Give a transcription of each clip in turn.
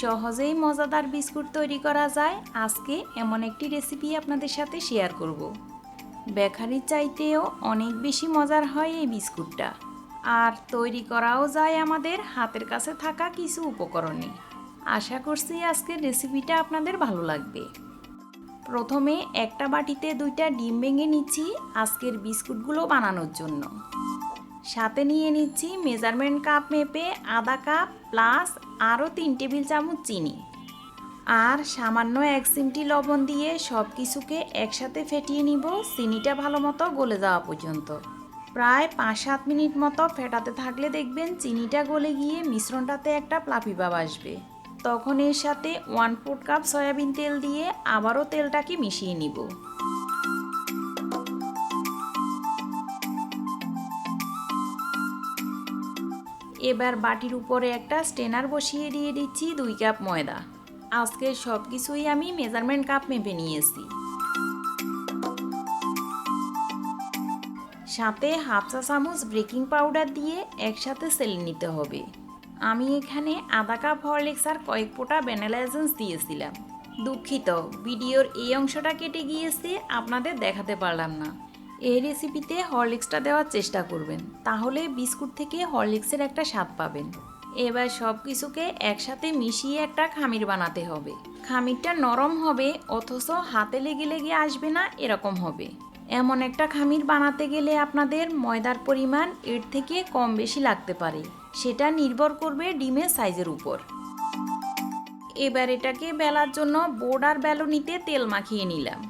সহজেই মজাদার বিস্কুট তৈরি করা যায়। আজকে এমন একটি রেসিপি আপনাদের সাথে শেয়ার করব। বেকারির চাইতেও অনেক বেশি মজার হয় এই বিস্কুটটা, আর তৈরি করাও যায় আমাদের হাতের কাছে থাকা কিছু উপকরণে। আশা করছি আজকের রেসিপিটা আপনাদের ভালো লাগবে। প্রথমে একটা বাটিতে 2টা ডিম ভেঙে নিচ্ছি আজকের বিস্কুটগুলো বানানোর জন্য। সাথে নিয়ে নিচ্ছি মেজারমেন্ট কাপ মেপে আধা কাপ প্লাস আরও 3 টেবিল চামচ চিনি, আর সামান্য 1 চিমটি লবণ দিয়ে সব কিছুকে একসাথে ফেটিয়ে নিব চিনিটা ভালো মতো গলে যাওয়া পর্যন্ত। প্রায় 5-7 মিনিট মতো ফেটাতে থাকলে দেখবেন চিনিটা গলে গিয়ে মিশ্রণটাতে একটা প্লাফি ভাব আসবে। তখন এর সাথে 1/4 কাপ সয়াবিন তেল দিয়ে আবারও তেলটাকে মিশিয়ে নিব। এবার বাটির উপরে একটা স্ট্রেনার বসিয়ে দিয়ে দিচ্ছি 2 কাপ ময়দা। আজকে সব কিছুই আমি মেজারমেন্ট কাপ মেপে নিয়েছি। সাথে হাফ চা চামচ বেকিং পাউডার দিয়ে একসাথে সেলে নিতে হবে। আমি এখানে আধা কাপ হরলিক্স আর কয়েক ফোঁটা ভ্যানিলা এসেন্স দিয়েছিলাম। দুঃখিত, ভিডিওর এই অংশটা কেটে গিয়েছে, আপনাদের দেখাতে পারলাম না। এই রেসিপিতে হরলিক্সটা দেওয়ার চেষ্টা করবেন, তাহলে বিস্কুট থেকে হরলিক্সের একটা স্বাদ পাবেন। এবার সব কিছুকে একসাথে মিশিয়ে একটা খামির বানাতে হবে। খামিরটা নরম হবে অথচ হাতে লেগে লেগে আসবে না, এরকম হবে। এমন একটা খামির বানাতে গেলে আপনাদের ময়দার পরিমাণ এর থেকে কম বেশি লাগতে পারে, সেটা নির্ভর করবে ডিমের সাইজের উপর। এবার এটাকে বেলার জন্য বোর্ড আর বেলুনিতে তেল মাখিয়ে নিলাম।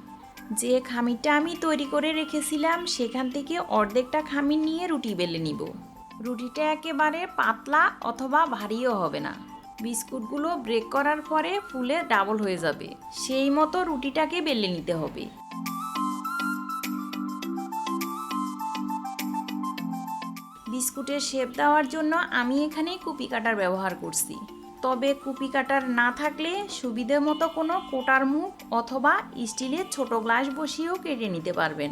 যে খামিরটা আমি তৈরি করে রেখেছিলাম সেখান থেকে অর্ধেকটা খামির নিয়ে রুটি বেলে নিব। রুটিটা একেবারে পাতলা অথবা ভারীও হবে না, বিস্কুটগুলো ব্রেক করার পরে ফুলে ডাবল হয়ে যাবে, সেই মতো রুটিটাকে বেলে নিতে হবে। বিস্কুটের শেপ দেওয়ার জন্য আমি এখানে কুপি কাটার ব্যবহার করছি, তবে কুপি কাটার না থাকলে সুবিধে মতো কোনো কোটার মুখ অথবা স্টিলের ছোট গ্লাস বসিয়েও কেটে নিতে পারবেন।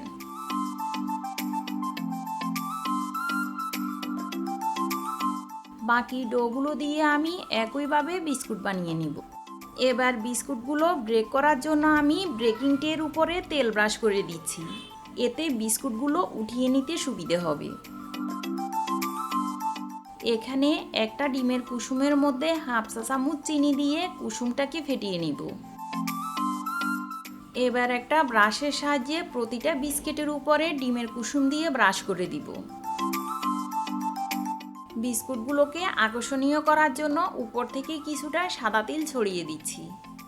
বাকি ডোগুলো দিয়ে আমি একইভাবে বিস্কুট বানিয়ে নিব। এবার বিস্কুটগুলো ব্রেক করার জন্য আমি ব্রেকিং ট্রের উপরে তেল ব্রাশ করে দিচ্ছি, এতে বিস্কুটগুলো উঠিয়ে নিতে সুবিধে হবে। এখানে একটা ডিমের কুসুমের মধ্যে হাফ চা চামচ চিনি দিয়ে কুসুমটাকে ফেটিয়ে নিব। এবার একটা ব্রাশের সাহায্যে প্রতিটা বিস্কিটের উপরে ডিমের কুসুম দিয়ে ব্রাশ করে দিব। বিস্কুটগুলোকে আকর্ষণীয় করার জন্য উপর থেকে কিছুটা সাদা তিল ছড়িয়ে দিচ্ছি,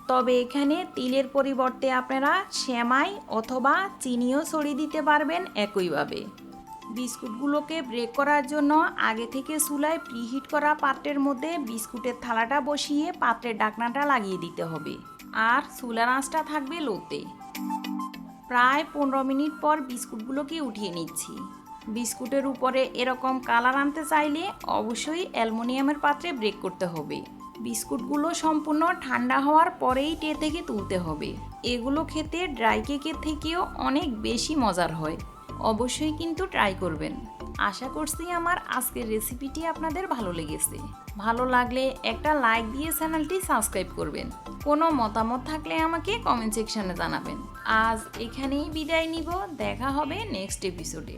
তবে এখানে তিলের পরিবর্তে আপনারা সেমাই অথবা চিনিও ছড়িয়ে দিতে পারবেন একইভাবে। বিস্কুটগুলোকে ব্রেক করার জন্য আগে থেকে চুলায় প্রিহিট করা পাত্রের মধ্যে বিস্কুটের থালাটা বসিয়ে পাত্রের ঢাকনাটা লাগিয়ে দিতে হবে, আর চুলার আঁচটা থাকবে লোতে। প্রায় 15 মিনিট পর বিস্কুটগুলোকে উঠিয়ে নিচ্ছি। বিস্কুটের উপরে এরকম কালার আনতে চাইলে অবশ্যই অ্যালুমিনিয়ামের পাত্রে ব্রেক করতে হবে। বিস্কুটগুলো সম্পূর্ণ ঠান্ডা হওয়ার পরেই ট্রে থেকে তুলতে হবে। এগুলো খেতে ড্রাই কেকের থেকেও অনেক বেশি মজার হয়। অবশ্যই কিন্তু ট্রাই করবেন। আশা করছি আমার আজকের রেসিপিটি আপনাদের ভালো লেগেছে। ভালো লাগলে একটা লাইক দিয়ে চ্যানেলটি সাবস্ক্রাইব করবেন। কোনো মতামত থাকলে আমাকে কমেন্ট সেকশনে জানাবেন। আজ এখানেই বিদায় নিব, দেখা হবে নেক্সট এপিসোডে।